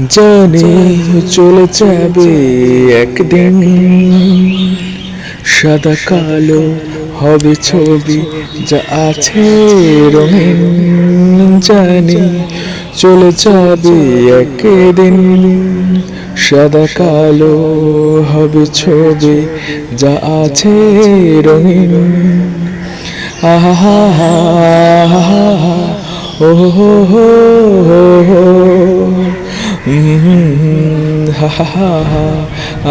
জানি চলে যাবে একদিন, সাদা কালো হবে ছবি যা আছে রঙিন। জানি চলে যাবে একদিন, সাদা কালো হবে ছবি যা আছে রঙিন। আহা হা হা হা হা, ও হো হো হো হো, হা হা হা হা,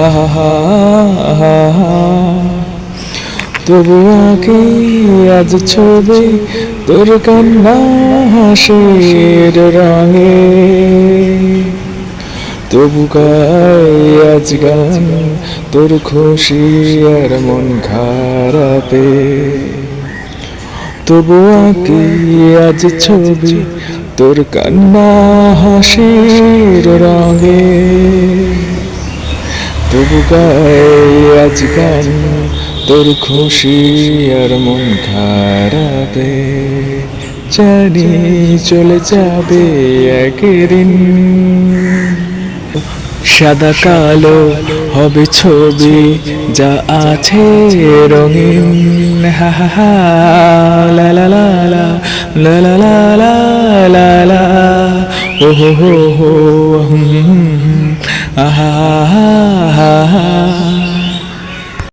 আহা হা হা। তবু আঁকি আজ ছবি তোর কান্না হাসির রঙে, তবু গাই আজ গান তোর খুশি আর মন খারাপে। তবু আঁকি আজ ছবি তোর কান্না হাসির রঙে, তবু গাই আজ গান তোর খুশি আর মন খারাপে। জানি চলে যাবে একদিন, সাদা কালো হবে ছবি যা আছে রঙিন। হা হা হা, লা লা লা লা, লা লা লা লা লা লা, ও হো হো হো, আহা হা হা।